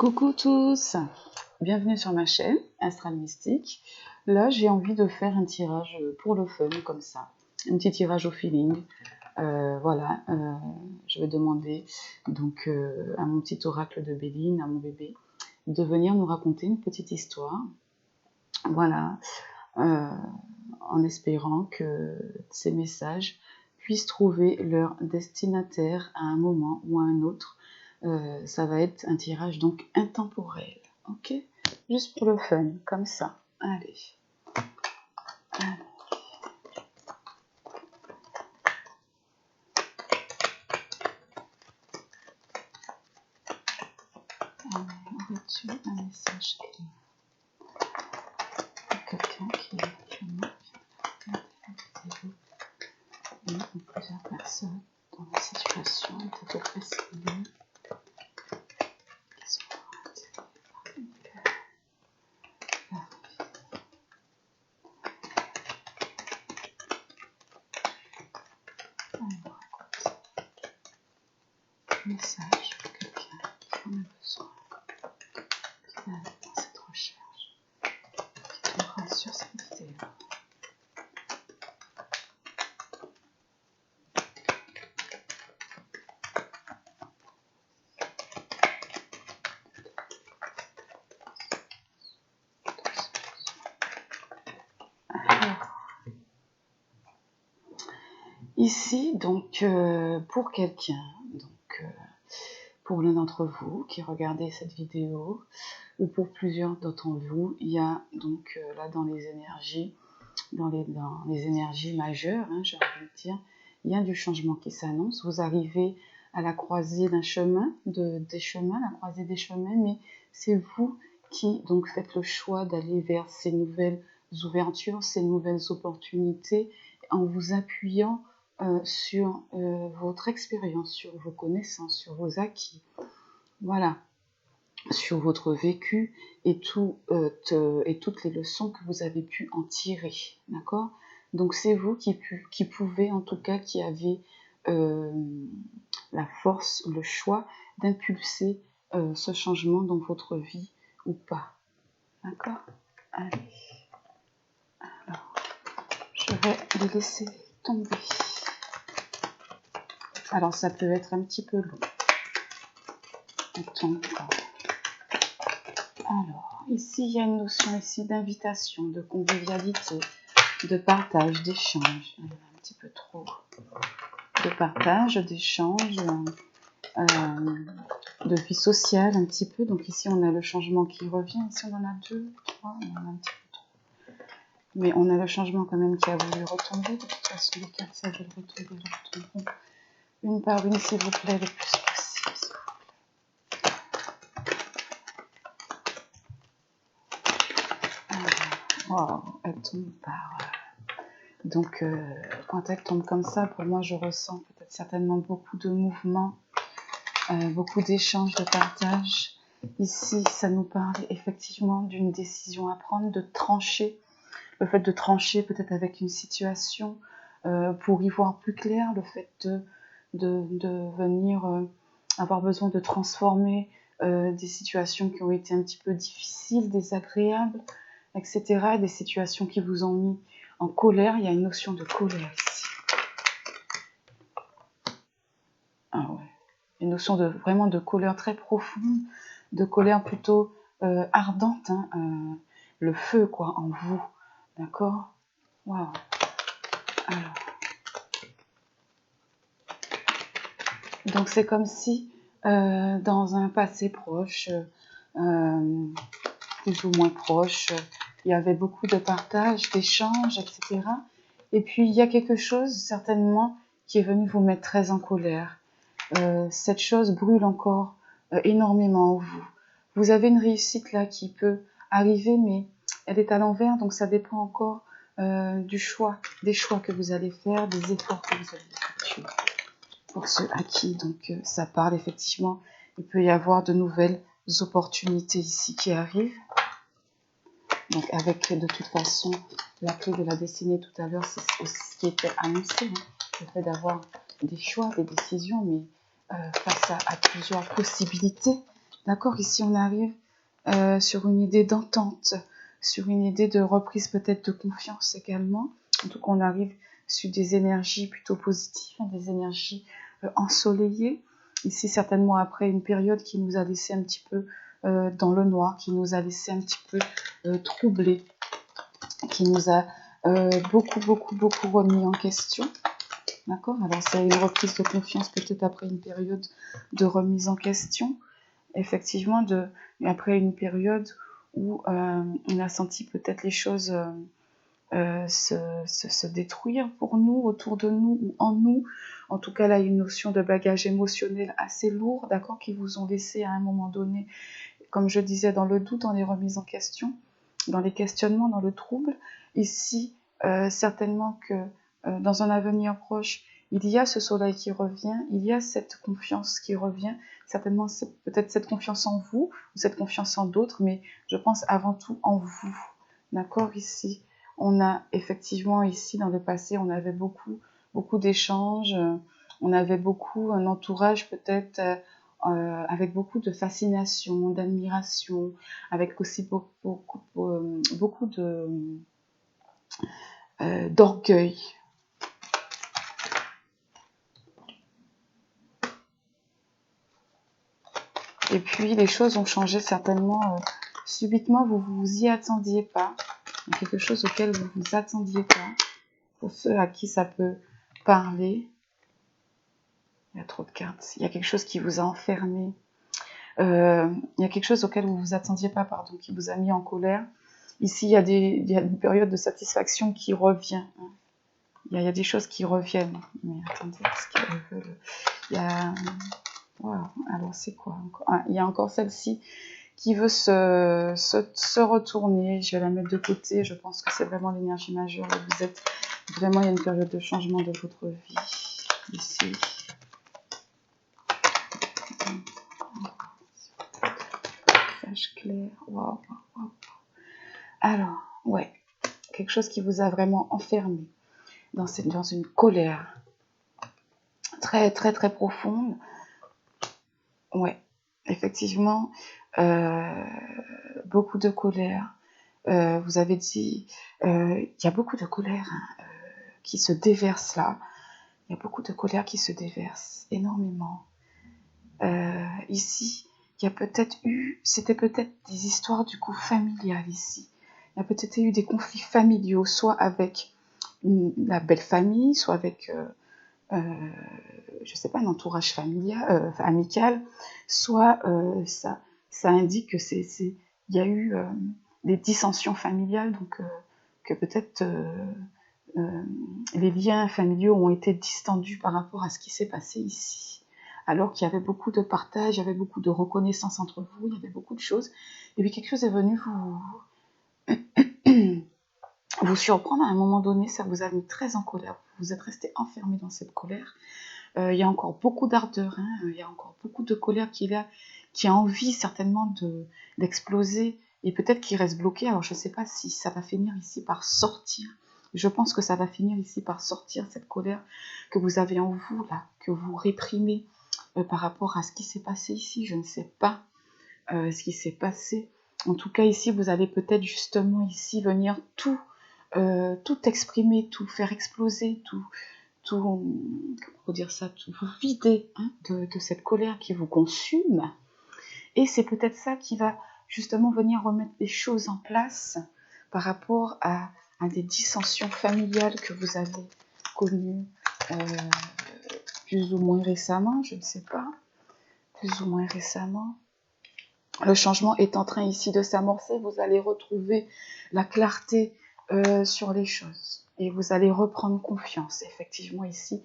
Coucou tous, bienvenue sur ma chaîne Astral Mystique. Là j'ai envie de faire un tirage pour le fun comme ça, un petit tirage au feeling. Voilà, je vais demander donc à mon petit oracle de Béline, à mon bébé, de venir nous raconter une petite histoire. Voilà, en espérant que ces messages puissent trouver leur destinataire à un moment ou à un autre. Ça va être un tirage donc intemporel, ok? Juste pour le fun, comme ça. Allez. As-tu un message clé pour quelqu'un qui est actuellement ou plusieurs personnes dans une situation de dépression qui sont attirées par une peur. Alors, écoute, message pour quelqu'un qui en a besoin, qui va dans cette recherche, qui tombera sur cette vidéo. Ici, donc, pour quelqu'un, donc, pour l'un d'entre vous qui regardez cette vidéo, ou pour plusieurs d'entre vous, il y a donc là dans les énergies, dans les énergies majeures, hein, j'ai envie de dire, il y a du changement qui s'annonce. Vous arrivez à la croisée d'un chemin, des chemins, la croisée des chemins, mais c'est vous qui donc faites le choix d'aller vers ces nouvelles ouvertures, ces nouvelles opportunités, en vous appuyant sur votre expérience, sur vos connaissances, sur vos acquis, voilà, sur votre vécu et toutes les leçons que vous avez pu en tirer, d'accord? Donc c'est vous qui pouvez, en tout cas, qui avez la force, le choix d'impulser ce changement dans votre vie ou pas, d'accord? Allez, alors, je vais les laisser tomber. Alors ça peut être un petit peu long. Attends. Alors, ici il y a une notion ici d'invitation, de convivialité, de partage, d'échange. Il y en a un petit peu trop. De partage, d'échange, de vie sociale un petit peu. Donc ici on a le changement qui revient. Ici on en a 2, 3, on en a un petit peu trop. Mais on a le changement quand même qui a voulu retomber. De toute façon les cartes ça veut retomber, retomberont une par une s'il vous plaît, le plus possible. Wow, elle tombe par... Donc, quand elle tombe comme ça, pour moi, je ressens peut-être certainement beaucoup de mouvements, beaucoup d'échanges, de partage. Ici, ça nous parle effectivement d'une décision à prendre, de trancher. Le fait de trancher peut-être avec une situation pour y voir plus clair, le fait de venir avoir besoin de transformer des situations qui ont été un petit peu difficiles, désagréables, etc. Des situations qui vous ont mis en colère. Il y a une notion de colère ici. Ah ouais. Une notion de vraiment de colère très profonde, de colère plutôt ardente, hein, le feu quoi en vous, d'accord? Waouh. Alors, donc c'est comme si dans un passé proche, plus ou moins proche, il y avait beaucoup de partage, d'échanges, etc. Et puis il y a quelque chose certainement qui est venu vous mettre très en colère. Cette chose brûle encore énormément en vous. Vous avez une réussite là qui peut arriver, mais elle est à l'envers, donc ça dépend encore du choix, des choix que vous allez faire, des efforts que vous allez effectuer. Pour ceux à qui donc ça parle, effectivement, il peut y avoir de nouvelles opportunités ici qui arrivent. Donc avec de toute façon la clé de la destinée tout à l'heure, c'est ce qui était annoncé, hein, le fait d'avoir des choix, des décisions, mais face à plusieurs possibilités, D'accord, ici on arrive sur une idée d'entente, sur une idée de reprise peut-être de confiance également. En tout cas, on arrive sur des énergies plutôt positives, des énergies ensoleillées. Ici, certainement après une période qui nous a laissé un petit peu dans le noir, qui nous a laissé un petit peu troublés, qui nous a beaucoup remis en question. D'accord? Alors, c'est une reprise de confiance peut-être après une période de remise en question. Effectivement, après une période où on a senti peut-être les choses se détruire pour nous, autour de nous ou en nous. En tout cas, là, il y a une notion de bagage émotionnel assez lourd, d'accord, qui vous ont laissé à un moment donné, comme je disais, dans le doute, dans les remises en question, dans les questionnements, dans le trouble. Ici, certainement que dans un avenir proche, il y a ce soleil qui revient, il y a cette confiance qui revient, certainement peut-être cette confiance en vous, ou cette confiance en d'autres, mais je pense avant tout en vous. D'accord, ici, on a effectivement, ici, dans le passé, on avait beaucoup d'échanges, on avait beaucoup un entourage peut-être avec beaucoup de fascination, d'admiration, avec aussi beaucoup d'orgueil. Et puis les choses ont changé certainement subitement, vous vous y attendiez pas. Il y a quelque chose auquel vous vous attendiez pas. Pour ceux à qui ça peut parler, il y a trop de cartes. Il y a quelque chose qui vous a enfermé. Il y a quelque chose auquel vous vous attendiez pas, pardon, qui vous a mis en colère. Ici, il y a une période de satisfaction qui revient. Il y a des choses qui reviennent. Mais attendez, parce qu'il y a... Wow, alors c'est quoi encore? Il y a encore celle-ci qui veut se retourner. Je vais la mettre de côté. Je pense que c'est vraiment l'énergie majeure. Là, vous êtes vraiment, il y a une période de changement de votre vie. Ici. Message clair. Wow. Alors, ouais. Quelque chose qui vous a vraiment enfermé dans une colère très profonde. Ouais, effectivement, beaucoup de colère. Vous avez dit, il y a beaucoup de colère qui se déverse là. Il y a beaucoup de colère qui se déverse, énormément. Ici, il y a c'était peut-être des histoires du coup familiales ici. Il y a peut-être eu des conflits familiaux, soit avec la belle famille, soit avec je sais pas, un entourage familial, amical, soit ça indique que il y a eu des dissensions familiales, donc que peut-être les liens familiaux ont été distendus par rapport à ce qui s'est passé ici. Alors qu'il y avait beaucoup de partage, il y avait beaucoup de reconnaissance entre vous, il y avait beaucoup de choses. Et puis quelque chose est venu vous surprendre à un moment donné, ça vous a mis très en colère. Vous êtes resté enfermé dans cette colère. Il y a encore beaucoup d'ardeur, il y a encore beaucoup de colère qui a envie certainement d'exploser et peut-être qu'il reste bloqué. Alors je ne sais pas si ça va finir ici par sortir. Je pense que ça va finir ici par sortir, cette colère que vous avez en vous, là, que vous réprimez par rapport à ce qui s'est passé ici. Je ne sais pas ce qui s'est passé. En tout cas, ici, vous allez peut-être justement ici venir tout exprimer, tout faire exploser, tout vous vider de cette colère qui vous consume. Et c'est peut-être ça qui va justement venir remettre les choses en place par rapport à des dissensions familiales que vous avez connues plus ou moins récemment, je ne sais pas, plus ou moins récemment. Le changement est en train ici de s'amorcer, vous allez retrouver la clarté sur les choses et vous allez reprendre confiance. Effectivement, ici,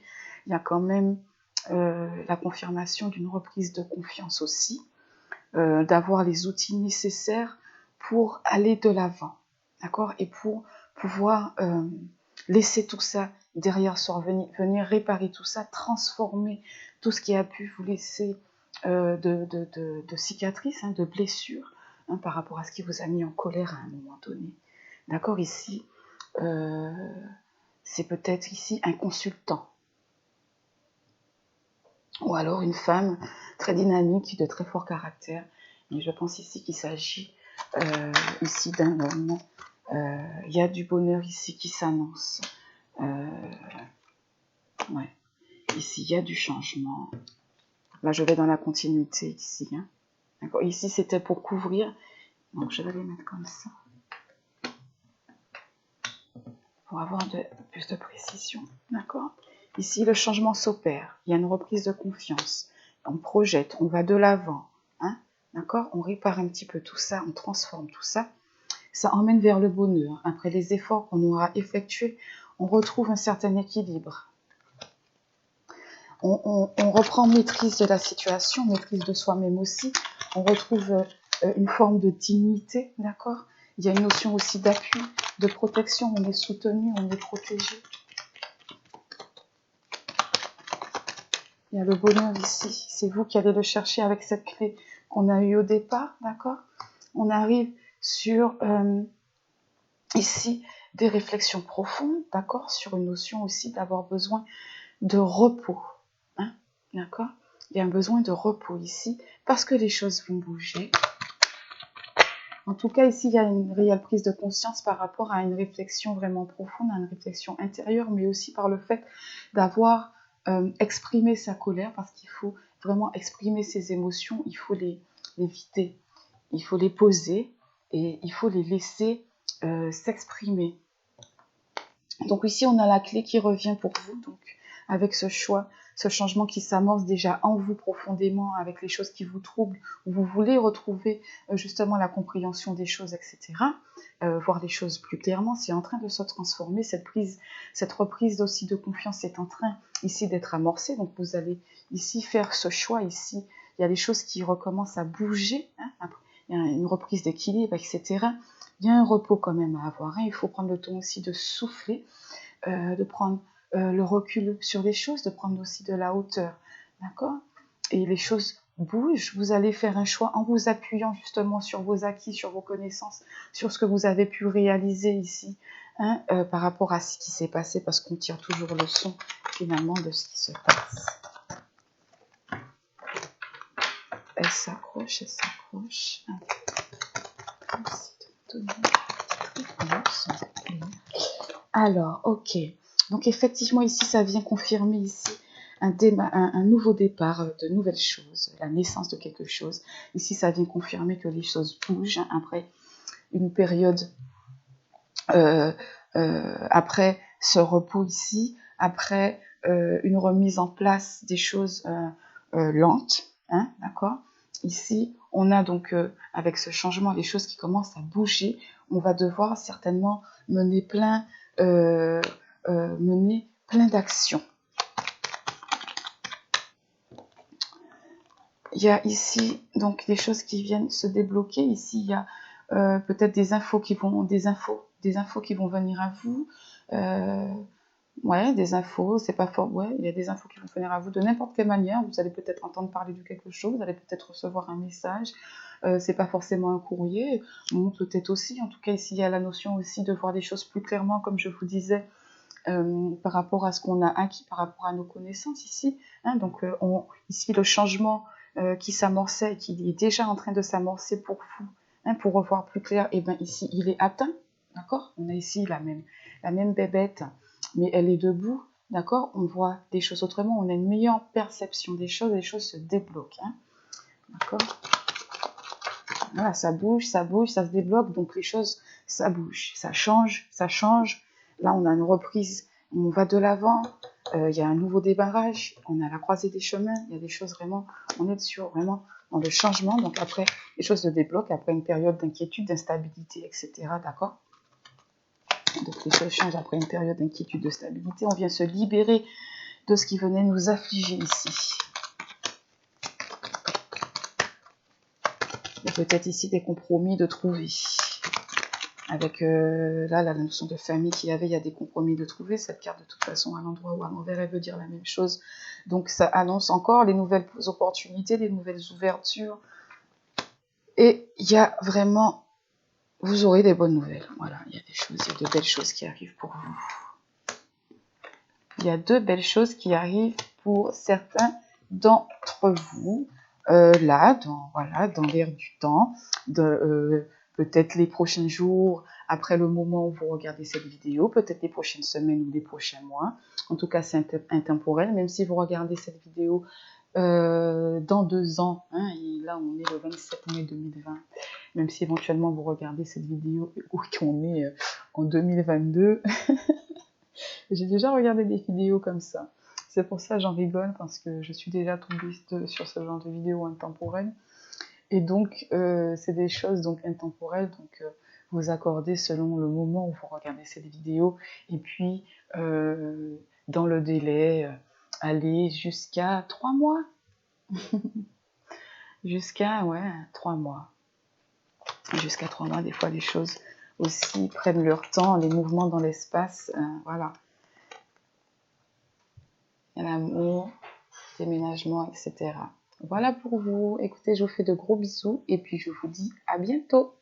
il y a quand même la confirmation d'une reprise de confiance aussi, d'avoir les outils nécessaires pour aller de l'avant, d'accord, et pour pouvoir laisser tout ça derrière soi, venir réparer tout ça, transformer tout ce qui a pu vous laisser de cicatrices, de blessures, par rapport à ce qui vous a mis en colère à un moment donné. D'accord, ici, c'est peut-être ici un consultant, ou alors une femme très dynamique, de très fort caractère, Mais je pense ici qu'il s'agit ici d'un homme. Il y a du bonheur ici qui s'annonce. Ouais. Ici, il y a du changement. Là, je vais dans la continuité ici. Hein. D'accord. Ici, c'était pour couvrir. Donc, je vais les mettre comme ça. Pour avoir plus de précision. D'accord. Ici, le changement s'opère. Il y a une reprise de confiance. On projette, on va de l'avant. Hein. D'accord. On répare un petit peu tout ça, on transforme tout ça. Ça emmène vers le bonheur. Après les efforts qu'on aura effectués, on retrouve un certain équilibre. On reprend maîtrise de la situation, maîtrise de soi-même aussi. On retrouve une forme de dignité, d'accord? Il y a une notion aussi d'appui, de protection. On est soutenu, on est protégé. Il y a le bonheur ici. C'est vous qui allez le chercher avec cette clé qu'on a eue au départ, d'accord? On arrive sur, ici, des réflexions profondes, d'accord? Sur une notion aussi d'avoir besoin de repos. D'accord? Il y a un besoin de repos ici, parce que les choses vont bouger. En tout cas, ici, il y a une réelle prise de conscience par rapport à une réflexion vraiment profonde, à une réflexion intérieure, mais aussi par le fait d'avoir exprimé sa colère, parce qu'il faut vraiment exprimer ses émotions, il faut les vider, il faut les poser, et il faut les laisser s'exprimer. Donc ici, on a la clé qui revient pour vous, donc avec ce choix, ce changement qui s'amorce déjà en vous profondément avec les choses qui vous troublent, où vous voulez retrouver justement la compréhension des choses, etc. Voir les choses plus clairement, c'est en train de se transformer, cette reprise aussi de confiance est en train ici d'être amorcée, donc vous allez ici faire ce choix, ici, il y a des choses qui recommencent à bouger, hein, après, il y a une reprise d'équilibre, etc. Il y a un repos quand même à avoir, hein. Il faut prendre le temps aussi de souffler, de prendre le recul sur les choses, de prendre aussi de la hauteur, d'accord? Et les choses bougent, vous allez faire un choix en vous appuyant justement sur vos acquis, sur vos connaissances, sur ce que vous avez pu réaliser ici, hein, par rapport à ce qui s'est passé, parce qu'on tire toujours leçon finalement de ce qui se passe. Elle s'accroche, elle s'accroche. Alors, ok. Donc effectivement, ici, ça vient confirmer ici un nouveau départ, de nouvelles choses, la naissance de quelque chose. Ici, ça vient confirmer que les choses bougent après une période, après ce repos ici, après une remise en place des choses lentes, hein, d'accord? Ici, on a donc, avec ce changement, les choses qui commencent à bouger. On va devoir certainement mener plein d'actions. Il y a ici donc des choses qui viennent se débloquer. Ici, il y a peut-être des infos qui vont venir à vous. Ouais, des infos, c'est pas fort. Ouais, il y a des infos qui vont venir à vous de n'importe quelle manière. Vous allez peut-être entendre parler de quelque chose, vous allez peut-être recevoir un message. C'est pas forcément un courrier, bon, peut-être aussi. En tout cas, ici, il y a la notion aussi de voir les choses plus clairement, comme je vous disais, par rapport à ce qu'on a acquis, par rapport à nos connaissances ici. Hein, donc, ici, le changement qui s'amorçait et qui est déjà en train de s'amorcer pour vous, hein, pour revoir plus clair, et bien ici, il est atteint. D'accord? On a ici la même bébête, mais elle est debout. D'accord? On voit des choses autrement, on a une meilleure perception des choses, les choses se débloquent. Hein, d'accord? Voilà, ça bouge, ça se débloque, donc les choses, ça bouge, ça change. Là, on a une reprise, on va de l'avant, il y a un nouveau débarrage, on a la croisée des chemins, il y a des choses vraiment, on est sur vraiment dans le changement, donc après, les choses se débloquent, après une période d'inquiétude, d'instabilité, etc., d'accord? Donc les choses changent après une période d'inquiétude, de stabilité, on vient se libérer de ce qui venait nous affliger ici. Il y a peut-être ici des compromis de trouver. Avec là, la notion de famille qu'il y avait, il y a des compromis de trouver. Cette carte, de toute façon, à l'endroit ou à l'envers, elle veut dire la même chose. Donc ça annonce encore les nouvelles opportunités, les nouvelles ouvertures. Et il y a vraiment, vous aurez des bonnes nouvelles. Voilà, il y a de belles choses qui arrivent pour vous. Il y a de belles choses qui arrivent pour certains d'entre vous. là, voilà, dans l'air du temps, peut-être les prochains jours, après le moment où vous regardez cette vidéo, peut-être les prochaines semaines ou les prochains mois. En tout cas, c'est intemporel, même si vous regardez cette vidéo dans 2 ans, hein, et là on est le 27 mai 2020, même si éventuellement vous regardez cette vidéo où on est en 2022, j'ai déjà regardé des vidéos comme ça. C'est pour ça que j'en rigole, parce que je suis déjà tombée sur ce genre de vidéos intemporelles. Et donc, c'est des choses donc intemporelles, donc vous accordez selon le moment où vous regardez cette vidéo, et puis dans le délai, aller jusqu'à 3 mois. Jusqu'à, ouais, 3 mois. Jusqu'à 3 mois, des fois, les choses aussi prennent leur temps, les mouvements dans l'espace, voilà. L'amour, déménagement, etc. Voilà pour vous. Écoutez, je vous fais de gros bisous et puis je vous dis à bientôt.